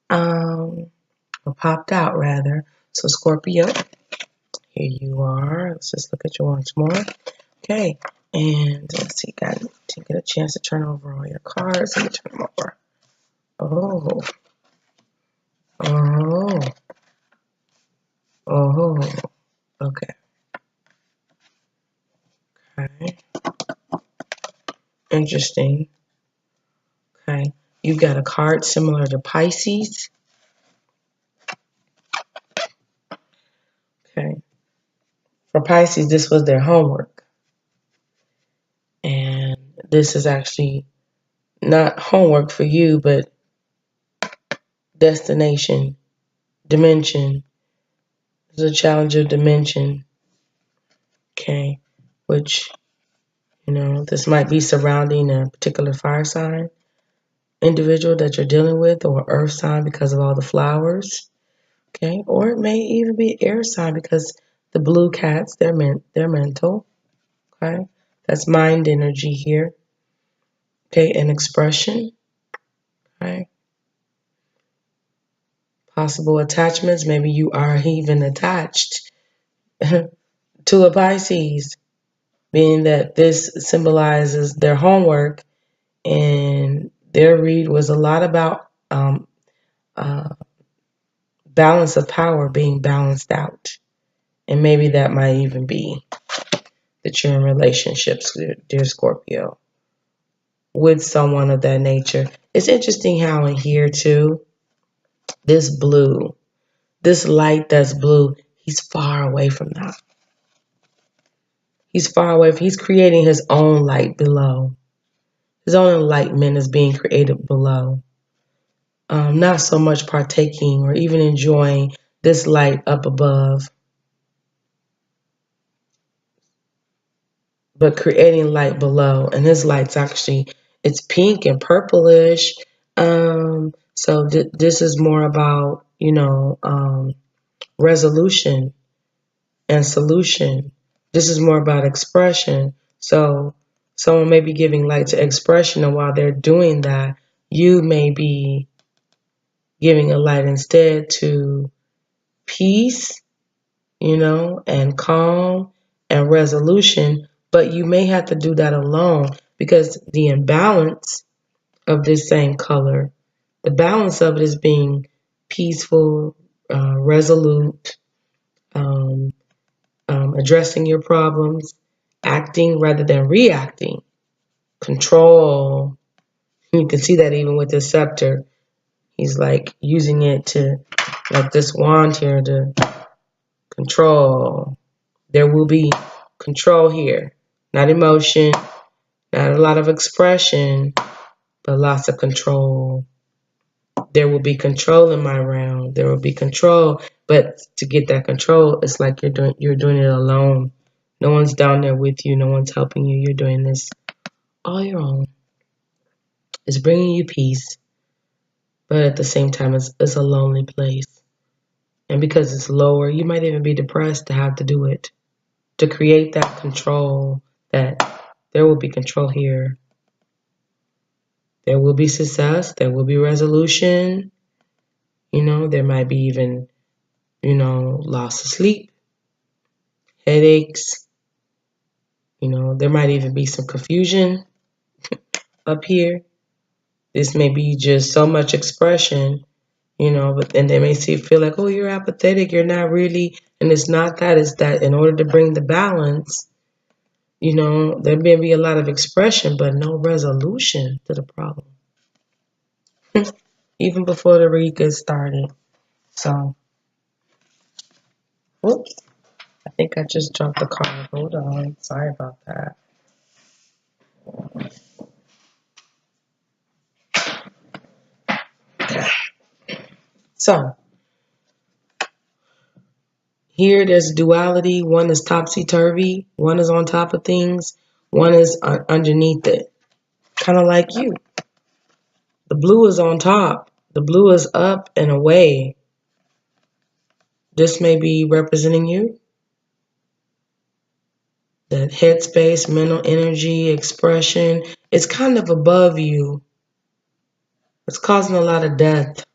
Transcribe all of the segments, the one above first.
released, or popped out rather. So Scorpio, here you are. Let's just look at you once more. Okay, and let's see, got to get a chance to turn over all your cards. Let me turn them over. Oh, oh, oh, okay, okay, interesting. Okay, you've got a card similar to Pisces. Okay, for Pisces, this was their homework, and this is actually not homework for you, but destination, dimension. There's a challenge of dimension. Okay, which, you know, this might be surrounding a particular fire sign individual that you're dealing with, or earth sign because of all the flowers. Okay, or it may even be air sign because the blue cats, they're mental. Okay, that's mind energy here. Okay, and expression. Okay, possible attachments. Maybe you are even attached to a Pisces, being that this symbolizes their homework, and their read was a lot about uh, balance of power being balanced out. And maybe that might even be that you're in relationships, dear Scorpio, with someone of that nature. It's interesting how in here too, this blue, this light that's blue, he's far away from that. He's far away. He's creating his own light below. His own enlightenment is being created below. Not so much partaking or even enjoying this light up above, but creating light below. And his light's actually, it's pink and purplish. So this is more about, you know, resolution and solution. This is more about expression. So someone may be giving light to expression, and while they're doing that, you may be giving a light instead to peace, you know, and calm and resolution. But you may have to do that alone because the imbalance of this same color, the balance of it is being peaceful, resolute, um, addressing your problems, acting rather than reacting, control. You can see that even with the scepter. He's like using it to, like this wand here, to control. There will be control here, not emotion, not a lot of expression, but lots of control. There will be control in my realm. There will be control, but to get that control, it's like you're doing it alone. No one's down there with you. No one's helping you. You're doing this all your own. It's bringing you peace, but at the same time, it's a lonely place. And because it's lower, you might even be depressed to have to do it, to create that control, that there will be control here. There will be success. There will be resolution. You know, there might be even, you know, loss of sleep, headaches. You know, there might even be some confusion up here. This may be just so much expression, you know, but then they may feel like, oh, you're apathetic. You're not really. And it's not that. It's that in order to bring the balance, you know, there may be a lot of expression, but no resolution to the problem. Even before the read gets started. So, whoops. I think I just dropped the card. Hold on. Sorry about that. So, here there's duality. One is topsy-turvy. One is on top of things. One is underneath it. Kind of like you. The blue is on top. The blue is up and away. This may be representing you. That headspace, mental energy, expression. It's kind of above you. It's causing a lot of death.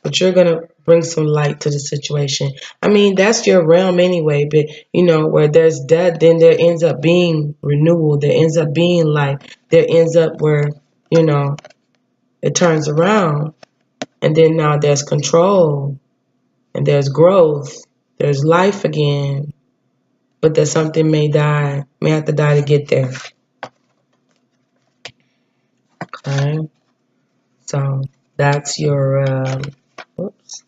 But you're going to bring some light to the situation. I mean, that's your realm anyway. But, where there's death, then there ends up being renewal. There ends up being light. There ends up where, it turns around. And then now there's control. And there's growth. There's life again. But there's something may have to die to get there. Okay. So that's your, whoops.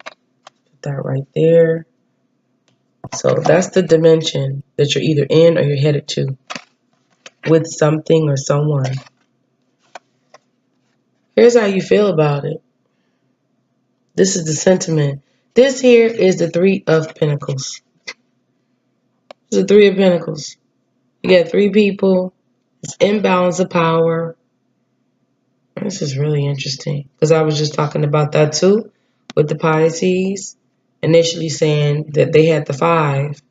Put that right there. So that's the dimension that you're either in or you're headed to with something or someone. Here's how you feel about it. This is the sentiment. This here is the Three of Pentacles. This is the Three of Pentacles. You got three people. It's imbalance of power. This is really interesting because I was just talking about that too with the Pisces. Initially saying that they had the 5,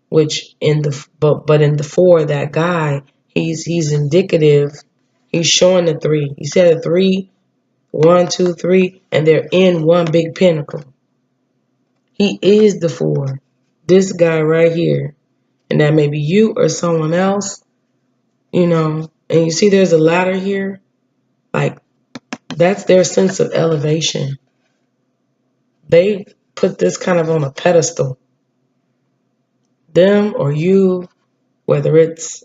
which in the but in the 4, that guy, he's indicative. He's showing the 3. He said a 3, 1, 2, 3, and they're in one big pinnacle. He is the 4. This guy right here, and that may be you or someone else, And you see, there's a ladder here, like that's their sense of elevation. They put this kind of on a pedestal. Them or you, whether it's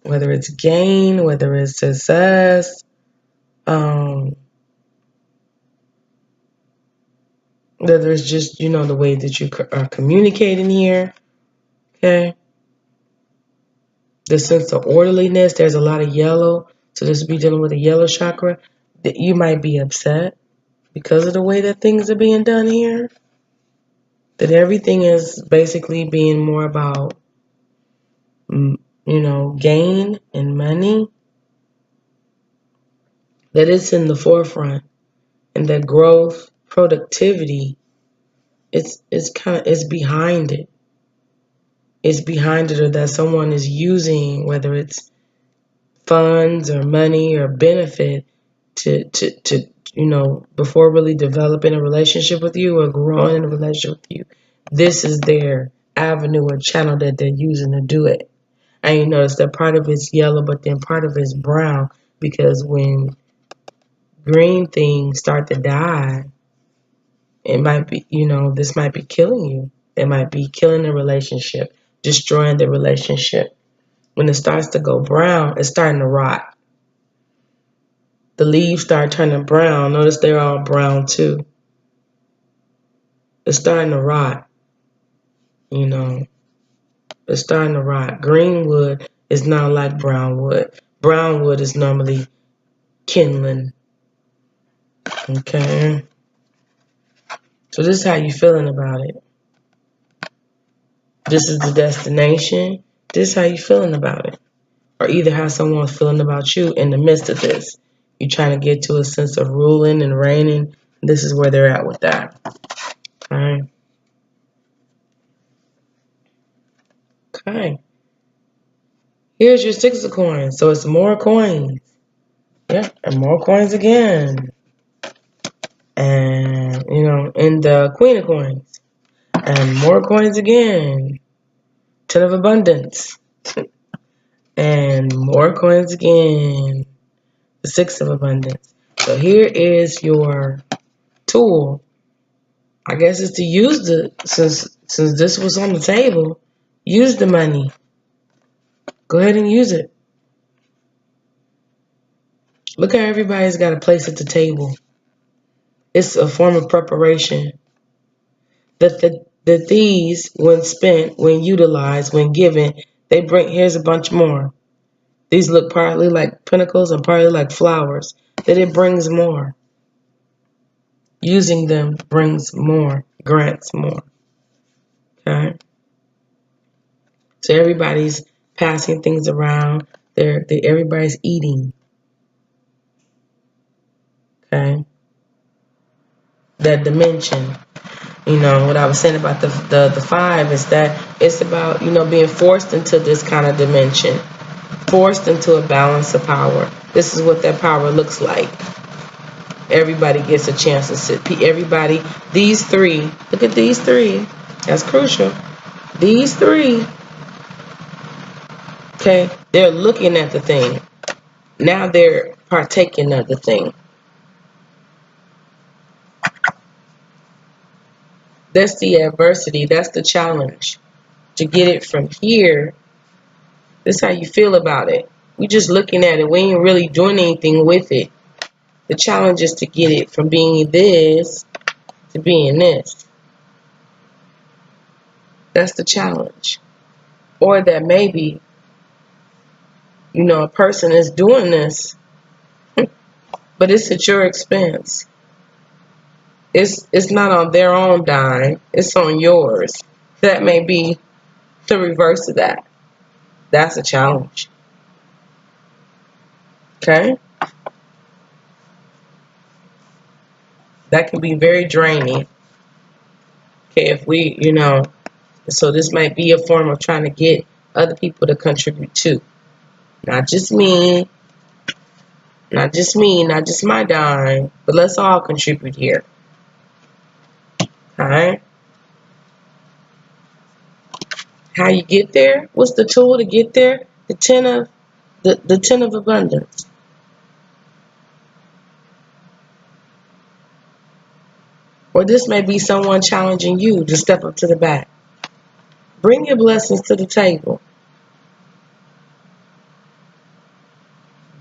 gain, whether it's success, whether it's just the way that you are communicating here, okay. The sense of orderliness. There's a lot of yellow, so this would be dealing with the yellow chakra. That you might be upset because of the way that things are being done here. That everything is basically being more about gain and money. That it's in the forefront, and that growth, productivity, it's behind it. It's behind it, or that someone is using, whether it's funds or money or benefit to before really developing a relationship with you or growing in a relationship with you. This is their avenue or channel that they're using to do it. And you notice that part of it's yellow, but then part of it's brown, because when green things start to die, it might be, this might be killing you. It might be killing the relationship, destroying the relationship. When it starts to go brown, it's starting to rot. The leaves start turning brown. Notice they're all brown too. It's starting to rot. It's starting to rot. Green wood is not like brown wood. Brown wood is normally kindling. Okay. So this is how you feeling about it. This is the destination. This is how you feeling about it. Or either how someone's feeling about you in the midst of this. You're trying to get to a sense of ruling and reigning. This is where they're at with that. All right. Okay. Here's your 6 of coins. So it's more coins. Yeah, and more coins again. And, and the Queen of coins. And more coins again. 10 of abundance. And more coins again. The 6 of abundance. So here is your tool. I guess it's to use since this was on the table, use the money. Go ahead and use it. Look how everybody's got a place at the table. It's a form of preparation. That these, when spent, when utilized, when given, they bring, here's a bunch more. These look partly like pentacles and partly like flowers. That it brings more. Using them brings more, grants more. Okay? So everybody's passing things around. Everybody's eating. Okay? That dimension. What I was saying about the 5 is that it's about, being forced into this kind of dimension. Forced into a balance of power. This is what that power looks like. Everybody gets a chance to sit. Everybody, these three, look at these three. That's crucial. These three, okay, they're looking at the thing. Now they're partaking of the thing. That's the adversity. That's the challenge. To get it from here, this is how you feel about it. We just looking at it. We ain't really doing anything with it. The challenge is to get it from being this to being this. That's the challenge. Or that maybe, a person is doing this, but it's at your expense. It's not on their own dime. It's on yours. That may be the reverse of that. That's a challenge. Okay? That can be very draining. Okay, if we, so this might be a form of trying to get other people to contribute too. Not just me, not just my dime, but let's all contribute here. Alright? How you get there? What's the tool to get there? The ten of abundance. Or this may be someone challenging you to step up to the bat. Bring your blessings to the table.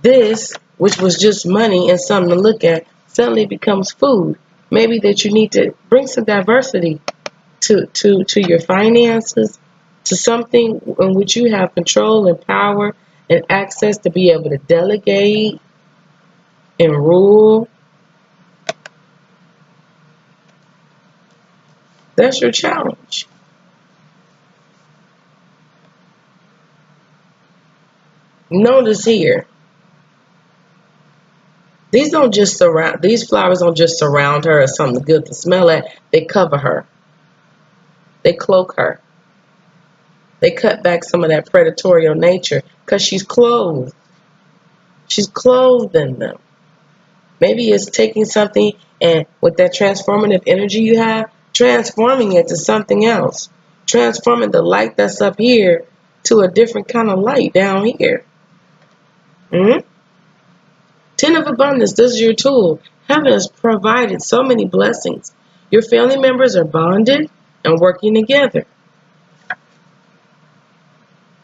This, which was just money and something to look at, suddenly becomes food. Maybe that you need to bring some diversity to your finances, to something in which you have control and power and access to be able to delegate and rule. That's your challenge. Notice here, these flowers don't just surround her as something good to smell at. They cover her. They cloak her. They cut back some of that predatorial nature because she's clothed. She's clothed in them. Maybe it's taking something and with that transformative energy you have, transforming it to something else. Transforming the light that's up here to a different kind of light down here. Ten of abundance, this is your tool. Heaven has provided so many blessings. Your family members are bonded and working together.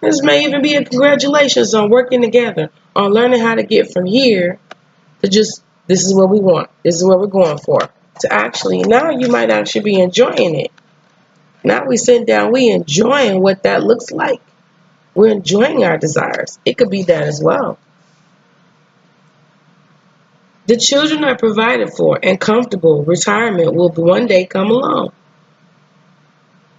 This may even be a congratulations on working together, on learning how to get from here to just, this is what we want. This is what we're going for. To actually, now you might actually be enjoying it. Now we sit down, we enjoying what that looks like. We're enjoying our desires. It could be that as well. The children are provided for and comfortable. Retirement will one day come along.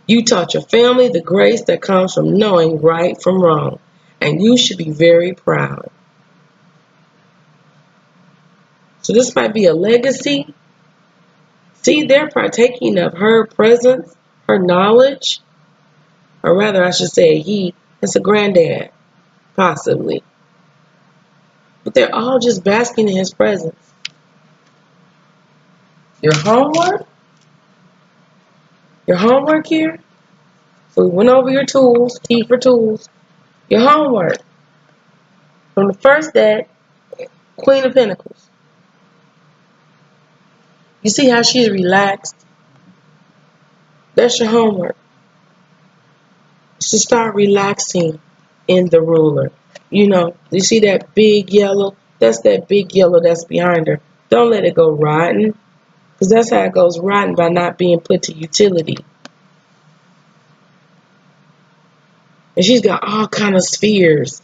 You taught your family the grace that comes from knowing right from wrong, and you should be very proud. So this might be a legacy. See, they're partaking of her presence, her knowledge, or rather I should say he. It's a granddad, possibly. But they're all just basking in his presence. Your homework here. So we went over your tools, T for tools. Your homework. From the first deck, Queen of Pentacles. You see how she's relaxed? That's your homework. So start relaxing in the ruler. You see that big yellow? That's that big yellow that's behind her. Don't let it go rotten. Because that's how it goes rotten, by not being put to utility. And she's got all kind of spheres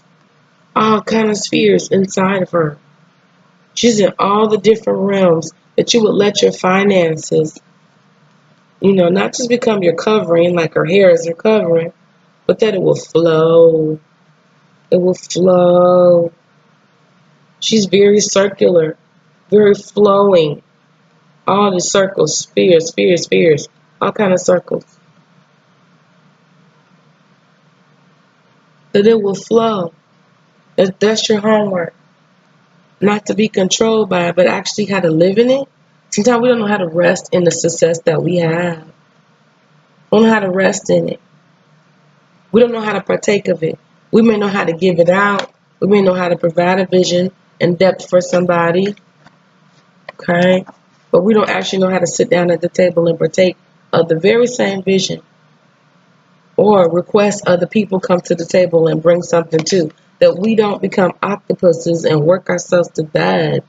inside of her. She's in all the different realms that you would let your finances, not just become your covering, like her hair is her covering, but that it will flow. It will flow. She's very circular, very flowing. All the circles, spheres, all kind of circles. That it will flow. That's your homework. not to be controlled by it, but actually how to live in it. Sometimes we don't know how to rest in the success that we have. We don't know how to rest in it. We don't know how to partake of it. We may know how to give it out. We may know how to provide a vision and depth for somebody. Okay? But we don't actually know how to sit down at the table and partake of the very same vision. Or request other people come to the table and bring something too. That we don't become octopuses and work ourselves to death.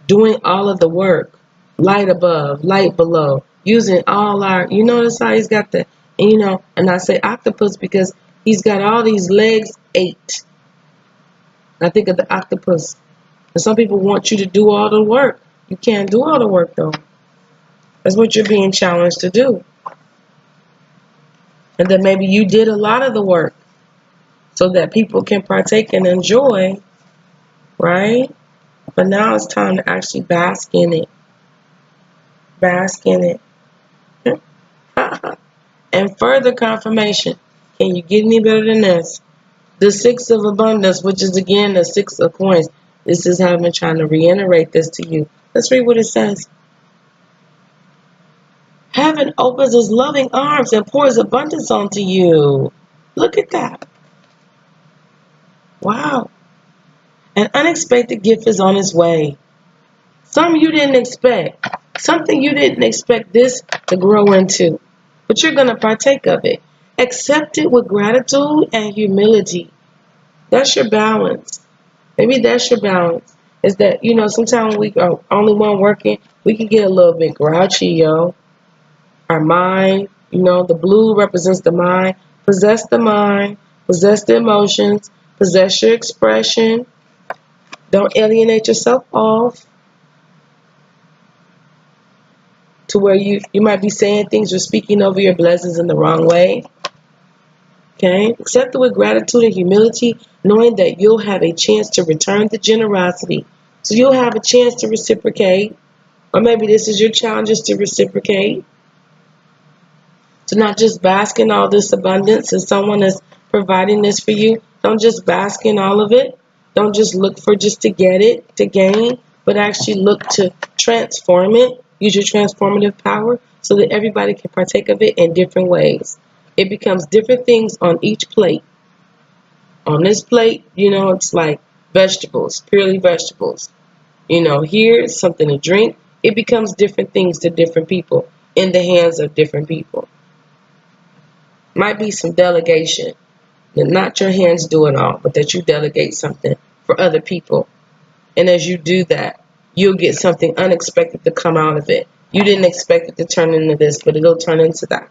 Doing all of the work. Light above, light below. Using all our, you notice how he's got the, and I say octopus because he's got all these legs 8. I think of the octopus. And some people want you to do all the work. You can't do all the work though. That's what you're being challenged to do. And then maybe you did a lot of the work so that people can partake and enjoy, right? But now it's time to actually bask in it. Bask in it. And further confirmation. Can you get any better than this? The 6 of abundance, which is again the 6 of coins. This is heaven trying to reiterate this to you. Let's read what it says. Heaven opens its loving arms and pours abundance onto you. Look at that. Wow. An unexpected gift is on its way. Something you didn't expect. Something you didn't expect this to grow into. But you're going to partake of it. Accept it with gratitude and humility. That's your balance. Maybe that's your balance. Is that, sometimes we are only one working, we can get a little bit grouchy, yo. Our mind, the blue represents the mind. Possess the mind. Possess the emotions. Possess your expression. Don't alienate yourself off to where you might be saying things or speaking over your blessings in the wrong way. Okay? Accept it with gratitude and humility, knowing that you'll have a chance to return the generosity. So you'll have a chance to reciprocate. Or maybe this is your challenge, is to reciprocate. To not just bask in all this abundance and someone is providing this for you. Don't just bask in all of it. Don't just look for just to get it, to gain, but actually look to transform it. Use your transformative power so that everybody can partake of it in different ways. It becomes different things on each plate. On this plate, it's like vegetables, purely vegetables. Here it's something to drink. It becomes different things to different people in the hands of different people. Might be some delegation. That not your hands do it all, but that you delegate something for other people. And as you do that, you'll get something unexpected to come out of it. You didn't expect it to turn into this, but it'll turn into that.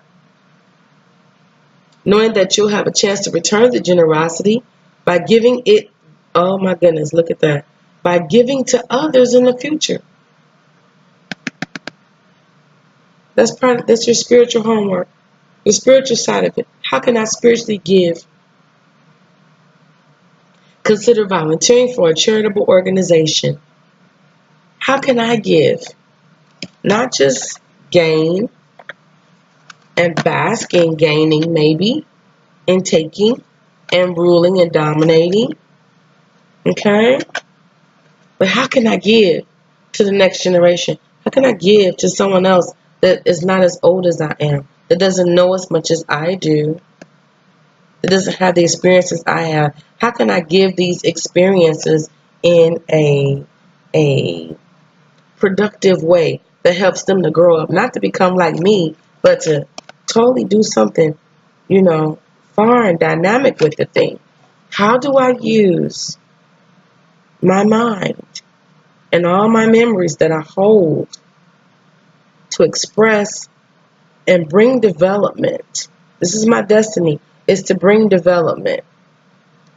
Knowing that you'll have a chance to return the generosity by giving it, oh my goodness, look at that, by giving to others in the future. That's your spiritual homework, the spiritual side of it. How can I spiritually give? Consider volunteering for a charitable organization. How can I give? Not just gain and bask in gaining maybe, and taking and ruling and dominating. Okay? But how can I give to the next generation? How can I give to someone else that is not as old as I am, that doesn't know as much as I do, that doesn't have the experiences I have? How can I give these experiences in a productive way that helps them to grow up, not to become like me, but to totally do something, far and dynamic with the thing? How do I use my mind and all my memories that I hold to express and bring development? This is my destiny, is to bring development,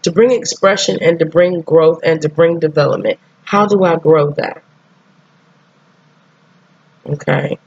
to bring expression and to bring growth and to bring development. How do I grow that? Okay.